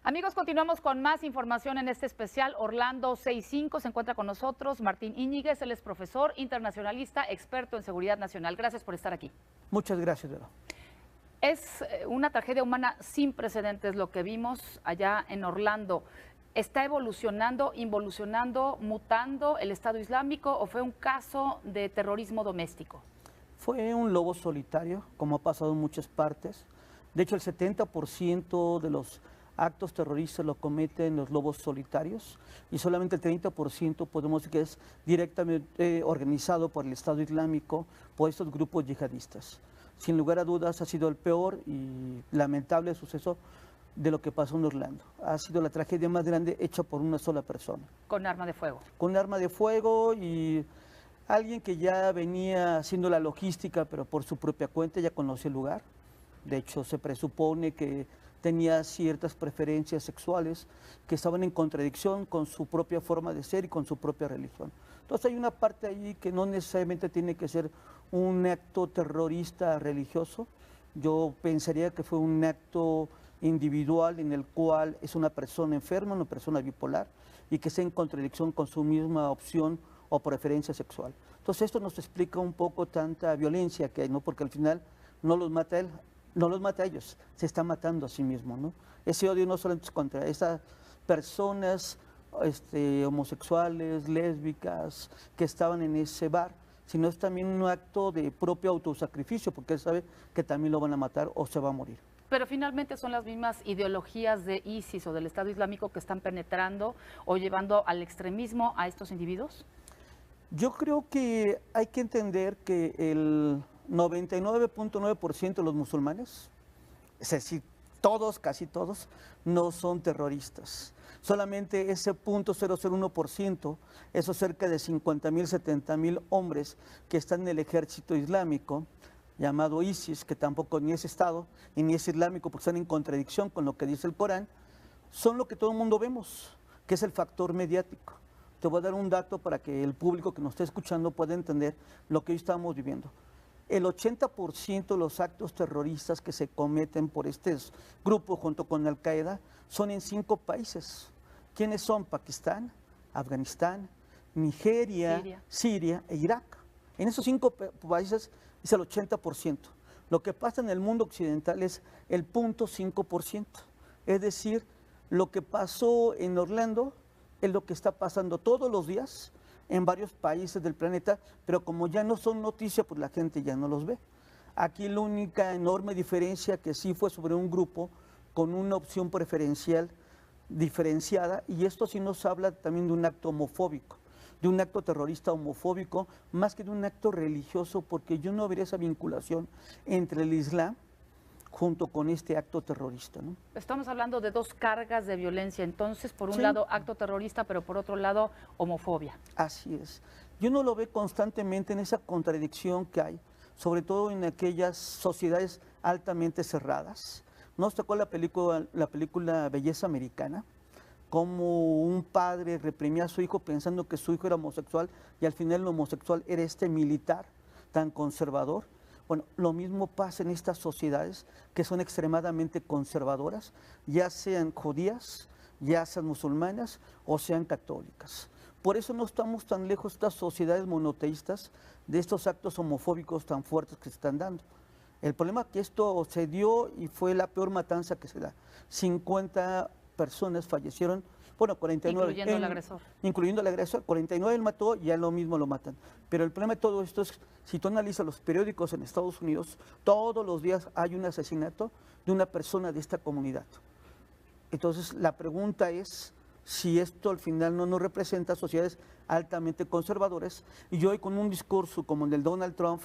Amigos, continuamos con más información en este especial. Orlando 65 se encuentra con nosotros. Martín Íñiguez, él es profesor, internacionalista, experto en seguridad nacional. Gracias por estar aquí. Muchas gracias, Vero. Es una tragedia humana sin precedentes lo que vimos allá en Orlando. ¿Está evolucionando, involucionando, mutando el Estado Islámico o fue un caso de terrorismo doméstico? Fue un lobo solitario, como ha pasado en muchas partes. De hecho, el 70% de los actos terroristas lo cometen los lobos solitarios y solamente el 30% podemos decir que es directamente organizado por el Estado Islámico, por estos grupos yihadistas. Sin lugar a dudas ha sido el peor y lamentable suceso de lo que pasó en Orlando. Ha sido la tragedia más grande hecha por una sola persona. Con arma de fuego. Con arma de fuego y alguien que ya venía haciendo la logística, pero por su propia cuenta, ya conocía el lugar. De hecho, se presupone que tenía ciertas preferencias sexuales que estaban en contradicción con su propia forma de ser y con su propia religión. Entonces hay una parte ahí que no necesariamente tiene que ser un acto terrorista religioso. Yo pensaría que fue un acto individual en el cual es una persona enferma, una persona bipolar y que está en contradicción con su misma opción o preferencia sexual. Entonces esto nos explica un poco tanta violencia que hay, ¿no? Porque al final no los mata él, no los mata a ellos, se está matando a sí mismo, ¿no? Ese odio no solamente es contra esas personas homosexuales, lésbicas, que estaban en ese bar, sino es también un acto de propio autosacrificio, porque él sabe que también lo van a matar o se va a morir. Pero finalmente son las mismas ideologías de ISIS o del Estado Islámico que están penetrando o llevando al extremismo a estos individuos. Yo creo que hay que entender que el 99.9% de los musulmanes, es decir, todos, casi todos, no son terroristas. Solamente ese 0.001%, esos cerca de 50.000, 70.000 hombres que están en el ejército islámico, llamado ISIS, que tampoco ni es Estado y ni es islámico porque están en contradicción con lo que dice el Corán, son lo que todo el mundo vemos, que es el factor mediático. Te voy a dar un dato para que el público que nos esté escuchando pueda entender lo que hoy estamos viviendo. El 80% de los actos terroristas que se cometen por estos grupos junto con Al-Qaeda son en 5 países. ¿Quiénes son? Pakistán, Afganistán, Nigeria, Siria e Irak. En esos 5 países es el 80%. Lo que pasa en el mundo occidental es el 0.5%. Es decir, lo que pasó en Orlando es lo que está pasando todos los días en varios países del planeta, pero como ya no son noticia, pues la gente ya no los ve. Aquí la única enorme diferencia que sí fue sobre un grupo con una opción preferencial diferenciada, y esto sí nos habla también de un acto homofóbico, de un acto terrorista homofóbico, más que de un acto religioso, porque yo no vería esa vinculación entre el Islam junto con este acto terrorista, ¿no? Estamos hablando de dos cargas de violencia, entonces, por un lado acto terrorista, pero por otro lado homofobia. Así es. Y uno lo ve constantemente en esa contradicción que hay, sobre todo en aquellas sociedades altamente cerradas. ¿Nos tocó la película Belleza Americana? Cómo un padre reprimía a su hijo pensando que su hijo era homosexual y al final el homosexual era este militar tan conservador. Bueno, lo mismo pasa en estas sociedades que son extremadamente conservadoras, ya sean judías, ya sean musulmanas o sean católicas. Por eso no estamos tan lejos de estas sociedades monoteístas, de estos actos homofóbicos tan fuertes que se están dando. El problema es que esto se dio y fue la peor matanza que se da. 50 personas fallecieron, bueno, 49. Incluyendo al agresor. Incluyendo al agresor, 49 él mató y ya lo mismo lo matan. Pero el problema de todo esto es, si tú analizas los periódicos en Estados Unidos, todos los días hay un asesinato de una persona de esta comunidad. Entonces la pregunta es si esto al final no nos representa sociedades altamente conservadoras, y hoy con un discurso como el del Donald Trump,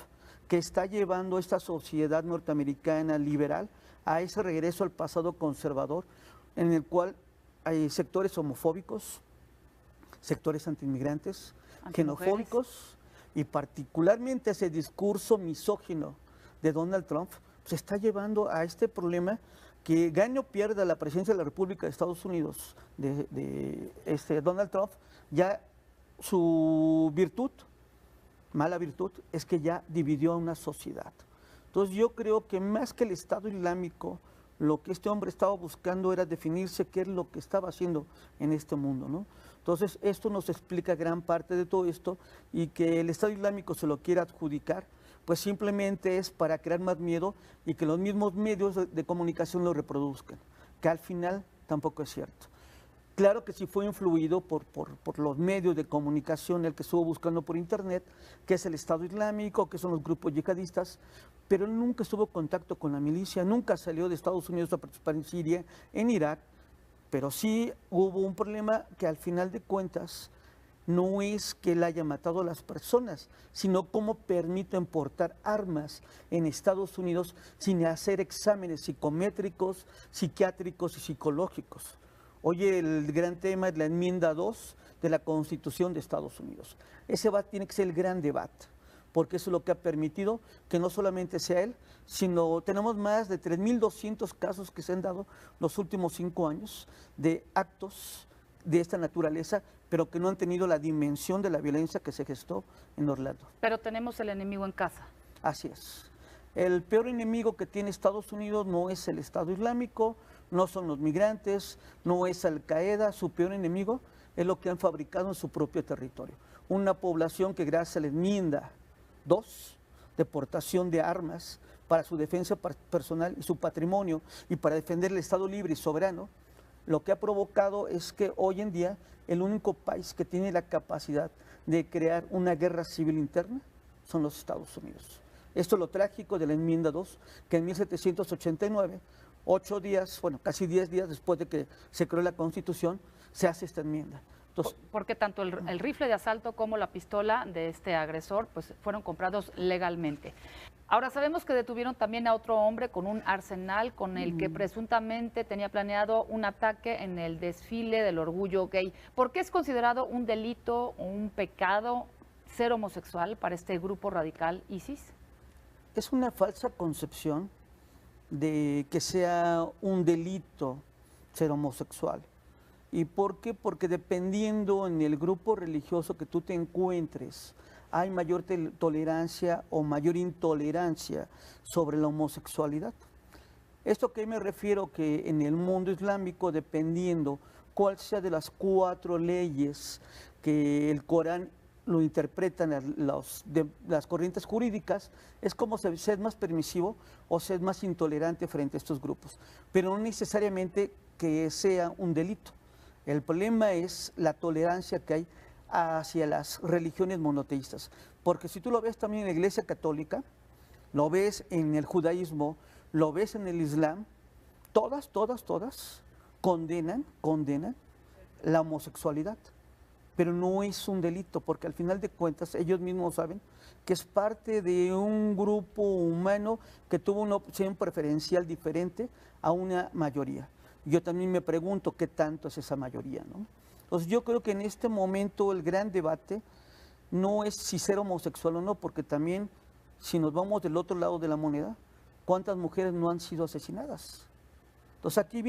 que está llevando esta sociedad norteamericana liberal a ese regreso al pasado conservador, en el cual hay sectores homofóbicos, sectores antiinmigrantes, xenofóbicos, y particularmente ese discurso misógino de Donald Trump se está llevando a este problema que gane o pierda la presidencia de la República de Estados Unidos de Donald Trump, ya su virtud, mala virtud, es que ya dividió a una sociedad. Entonces yo creo que más que el Estado Islámico Lo que este hombre estaba buscando era definirse qué es lo que estaba haciendo en este mundo, ¿no? Entonces, esto nos explica gran parte de todo esto, y que el Estado Islámico se lo quiera adjudicar, pues simplemente es para crear más miedo y que los mismos medios de comunicación lo reproduzcan, que al final tampoco es cierto. Claro que sí fue influido por los medios de comunicación, el que estuvo buscando por internet, que es el Estado Islámico, que son los grupos yihadistas, pero él nunca estuvo en contacto con la milicia, nunca salió de Estados Unidos a participar en Siria, en Irak, pero sí hubo un problema que al final de cuentas no es que él haya matado a las personas, sino cómo permiten portar armas en Estados Unidos sin hacer exámenes psicométricos, psiquiátricos y psicológicos. Hoy el gran tema es la enmienda 2 de la Constitución de Estados Unidos. Ese tiene que ser el gran debate, porque eso es lo que ha permitido que no solamente sea él, sino tenemos más de 3.200 casos que se han dado los últimos 5 años de actos de esta naturaleza, pero que no han tenido la dimensión de la violencia que se gestó en Orlando. Pero tenemos el enemigo en casa. Así es. El peor enemigo que tiene Estados Unidos no es el Estado Islámico, no son los migrantes, no es Al Qaeda, su peor enemigo es lo que han fabricado en su propio territorio. Una población que gracias a la enmienda 2, deportación de armas para su defensa personal y su patrimonio y para defender el Estado libre y soberano, lo que ha provocado es que hoy en día el único país que tiene la capacidad de crear una guerra civil interna son los Estados Unidos. Esto es lo trágico de la enmienda 2, que en 1789, 8 días, bueno, casi 10 días después de que se creó la Constitución, se hace esta enmienda. Entonces, porque tanto el rifle de asalto como la pistola de este agresor pues fueron comprados legalmente. Ahora sabemos que detuvieron también a otro hombre con un arsenal con el que presuntamente tenía planeado un ataque en el desfile del orgullo gay. ¿Por qué es considerado un delito o un pecado ser homosexual para este grupo radical ISIS? es una falsa concepción de que sea un delito ser homosexual. ¿Y por qué? Porque dependiendo en el grupo religioso que tú te encuentres, hay mayor tolerancia o mayor intolerancia sobre la homosexualidad. Esto que me refiero que en el mundo islámico, dependiendo cuál sea de las 4 leyes que el Corán lo interpretan las corrientes jurídicas, es como ser más permisivo o ser más intolerante frente a estos grupos, pero no necesariamente que sea un delito. El problema es la tolerancia que hay hacia las religiones monoteístas, porque si tú lo ves también en la Iglesia Católica, lo ves en el judaísmo, lo ves en el Islam, todas condenan la homosexualidad, pero no es un delito, porque al final de cuentas ellos mismos saben que es parte de un grupo humano que tuvo una opción preferencial diferente a una mayoría. Yo también me pregunto qué tanto es esa mayoría, ¿no? Entonces yo creo que en este momento el gran debate no es si ser homosexual o no, porque también si nos vamos del otro lado de la moneda, ¿cuántas mujeres no han sido asesinadas? Entonces aquí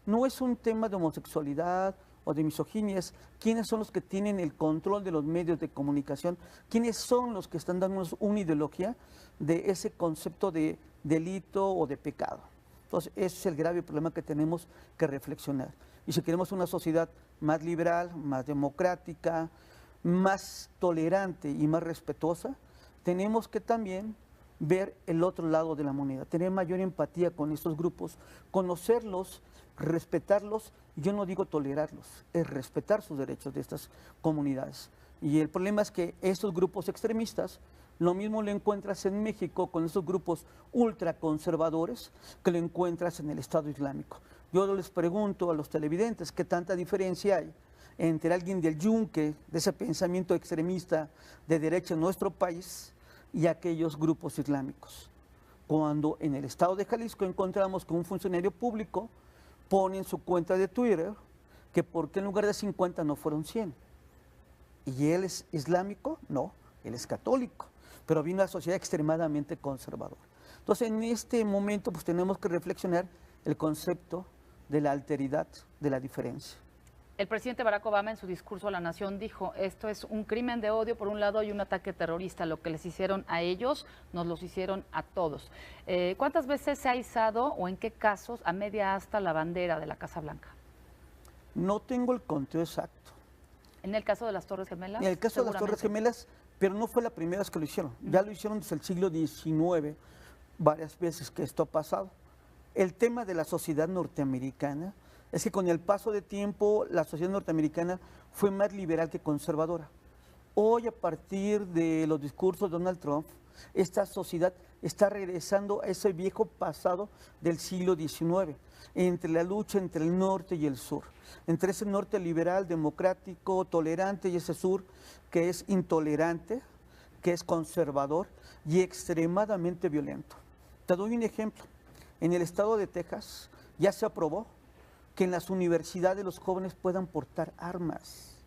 no es un tema de homosexualidad o de misoginia, es quiénes son los que tienen el control de los medios de comunicación, quiénes son los que están dándonos una ideología de ese concepto de delito o de pecado. Entonces ese es el grave problema que tenemos que reflexionar. Y si queremos una sociedad más liberal, más democrática, más tolerante y más respetuosa, tenemos que también ver el otro lado de la moneda, tener mayor empatía con estos grupos, conocerlos, respetarlos. Yo no digo tolerarlos, es respetar sus derechos de estas comunidades. Y el problema es que estos grupos extremistas, lo mismo lo encuentras en México con estos grupos ultraconservadores que lo encuentras en el Estado Islámico. Yo les pregunto a los televidentes qué tanta diferencia hay entre alguien del yunque, de ese pensamiento extremista de derecha en nuestro país, y aquellos grupos islámicos. Cuando en el estado de Jalisco encontramos que un funcionario público pone en su cuenta de Twitter que por qué en lugar de 50 no fueron 100. ¿Y él es islámico? No, él es católico, pero vino a una sociedad extremadamente conservadora. Entonces en este momento pues tenemos que reflexionar el concepto de la alteridad, de la diferencia. El presidente Barack Obama en su discurso a la nación dijo, esto es un crimen de odio por un lado y un ataque terrorista. Lo que les hicieron a ellos, nos los hicieron a todos. ¿Cuántas veces se ha izado o en qué casos a media asta la bandera de la Casa Blanca? No tengo el conteo exacto. ¿En el caso de las Torres Gemelas? En el caso de las Torres Gemelas, pero no fue la primera vez que lo hicieron. Ya lo hicieron desde el siglo XIX, varias veces que esto ha pasado. El tema de la sociedad norteamericana es que con el paso de tiempo la sociedad norteamericana fue más liberal que conservadora. Hoy, a partir de los discursos de Donald Trump, esta sociedad está regresando a ese viejo pasado del siglo XIX, entre la lucha entre el norte y el sur, entre ese norte liberal, democrático, tolerante y ese sur que es intolerante, que es conservador y extremadamente violento. Te doy un ejemplo. En el estado de Texas ya se aprobó que en las universidades los jóvenes puedan portar armas.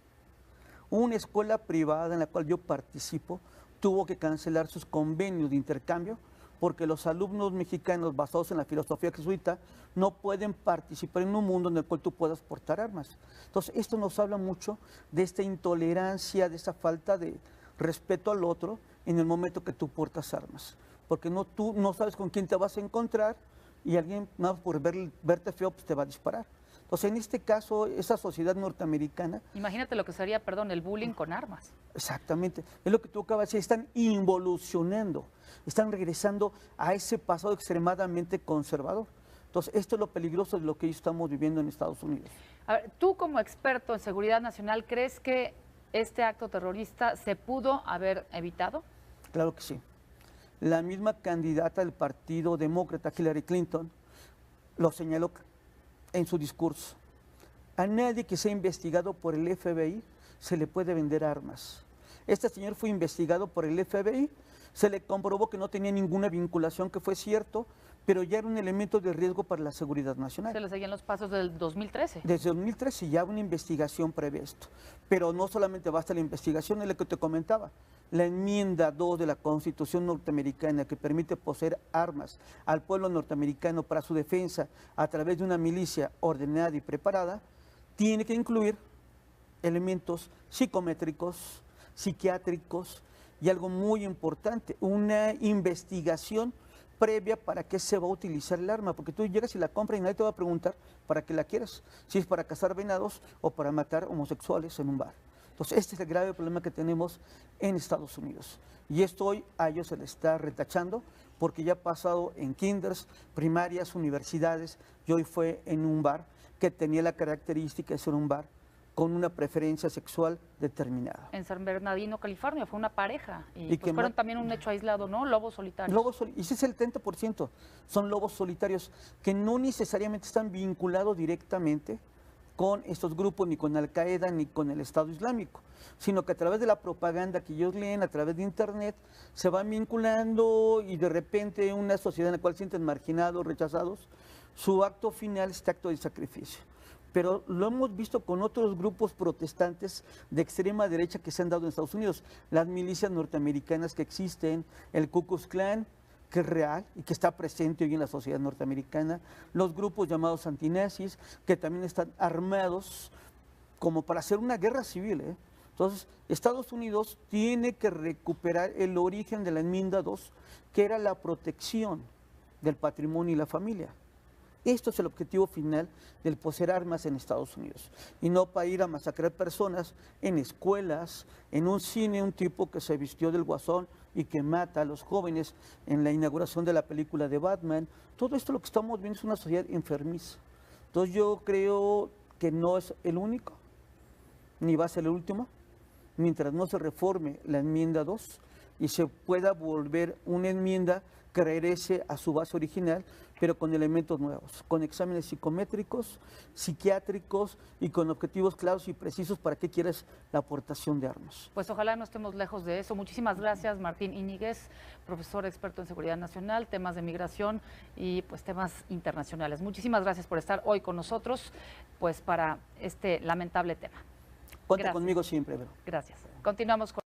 Una escuela privada en la cual yo participo tuvo que cancelar sus convenios de intercambio porque los alumnos mexicanos basados en la filosofía jesuita no pueden participar en un mundo en el cual tú puedas portar armas. Entonces, esto nos habla mucho de esta intolerancia, de esta falta de respeto al otro en el momento que tú portas armas. Porque tú no sabes con quién te vas a encontrar y alguien, nada por verte feo, pues te va a disparar. Entonces, en este caso, esa sociedad norteamericana... Imagínate lo que sería, perdón, el bullying con armas. Exactamente. Es lo que tú acabas de decir, están involucionando, están regresando a ese pasado extremadamente conservador. Entonces, esto es lo peligroso de lo que estamos viviendo en Estados Unidos. A ver, tú como experto en seguridad nacional, ¿crees que este acto terrorista se pudo haber evitado? Claro que sí. La misma candidata del Partido Demócrata, Hillary Clinton, lo señaló en su discurso. A nadie que sea investigado por el FBI se le puede vender armas. Este señor fue investigado por el FBI, se le comprobó que no tenía ninguna vinculación, que fue cierto, pero ya era un elemento de riesgo para la seguridad nacional. Se le seguían los pasos del 2013. Desde 2013 ya una investigación previa a esto. Pero no solamente basta la investigación, es lo que te comentaba. La enmienda 2 de la Constitución norteamericana que permite poseer armas al pueblo norteamericano para su defensa a través de una milicia ordenada y preparada, tiene que incluir elementos psicométricos, psiquiátricos y algo muy importante, una investigación previa para qué se va a utilizar el arma, porque tú llegas y la compras y nadie te va a preguntar para qué la quieres, si es para cazar venados o para matar homosexuales en un bar. Entonces, este es el grave problema que tenemos en Estados Unidos. Y esto hoy a ellos se les está retachando porque ya ha pasado en kinders, primarias, universidades, y hoy fue en un bar que tenía la característica de ser un bar con una preferencia sexual determinada. En San Bernardino, California, fue una pareja y que pues fueron también un hecho aislado, ¿no? Lobos solitarios. Y ese es el 30%, son lobos solitarios que no necesariamente están vinculados directamente con estos grupos, ni con Al-Qaeda, ni con el Estado Islámico, sino que a través de la propaganda que ellos leen, a través de Internet, se van vinculando y de repente una sociedad en la cual se sienten marginados, rechazados, su acto final es este acto de sacrificio. Pero lo hemos visto con otros grupos protestantes de extrema derecha que se han dado en Estados Unidos, las milicias norteamericanas que existen, el Ku Klux Klan, que es real y que está presente hoy en la sociedad norteamericana, los grupos llamados antinazis, que también están armados como para hacer una guerra civil. Entonces, Estados Unidos tiene que recuperar el origen de la enmienda 2, que era la protección del patrimonio y la familia. Esto es el objetivo final del poseer armas en Estados Unidos. Y no para ir a masacrar personas en escuelas, en un cine, un tipo que se vistió del Guasón y que mata a los jóvenes en la inauguración de la película de Batman. Todo esto lo que estamos viendo es una sociedad enfermiza. Entonces yo creo que no es el único, ni va a ser el último, mientras no se reforme la enmienda 2 y se pueda volver una enmienda que regrese a su base original, pero con elementos nuevos, con exámenes psicométricos, psiquiátricos y con objetivos claros y precisos para qué quieres la aportación de armas. Pues ojalá no estemos lejos de eso. Muchísimas gracias, Martín Íñiguez, profesor experto en seguridad nacional, temas de migración y pues temas internacionales. Muchísimas gracias por estar hoy con nosotros, pues para este lamentable tema. Cuenta conmigo siempre, Vero. Gracias. Continuamos con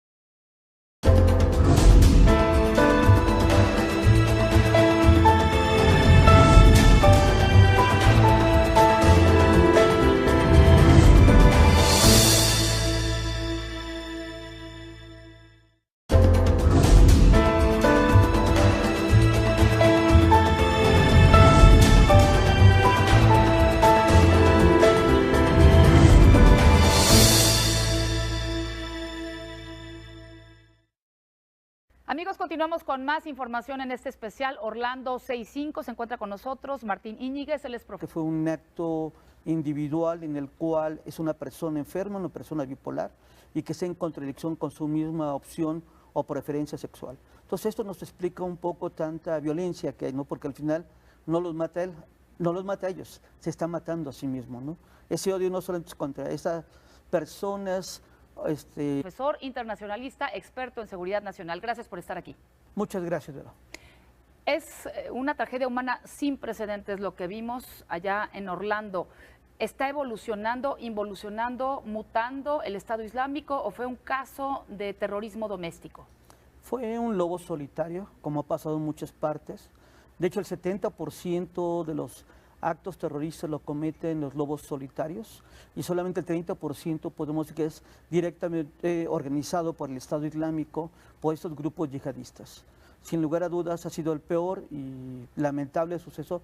Nosotros continuamos con más información en este especial. Orlando 6.5 se encuentra con nosotros. Martín Íñiguez, él es Que profesor. fue un acto individual en el cual es una persona enferma, una persona bipolar, y que está en contradicción con su misma opción o preferencia sexual. Entonces esto nos explica un poco tanta violencia que hay, ¿no? Porque al final no los mata él, no los mata a ellos, se está matando a sí mismo, ¿no? Ese odio no solamente es contra esas personas. Profesor internacionalista, experto en seguridad nacional. Gracias por estar aquí. Muchas gracias, Vero. Es una tragedia humana sin precedentes lo que vimos allá en Orlando. ¿Está evolucionando, involucionando, mutando el Estado Islámico o fue un caso de terrorismo doméstico? Fue un lobo solitario, como ha pasado en muchas partes. De hecho, el 70% de los actos terroristas lo cometen los lobos solitarios y solamente el 30% podemos decir que es directamente organizado por el Estado Islámico, por estos grupos yihadistas. Sin lugar a dudas ha sido el peor y lamentable suceso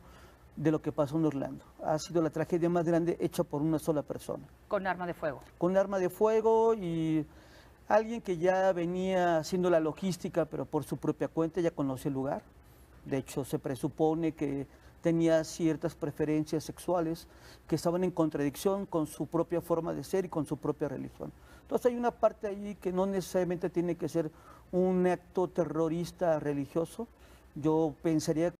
de lo que pasó en Orlando. Ha sido la tragedia más grande hecha por una sola persona. Con arma de fuego. Con un arma de fuego y alguien que ya venía haciendo la logística, pero por su propia cuenta, ya conocía el lugar. De hecho, se presupone que tenía ciertas preferencias sexuales que estaban en contradicción con su propia forma de ser y con su propia religión. Entonces hay una parte ahí que no necesariamente tiene que ser un acto terrorista religioso. Yo pensaría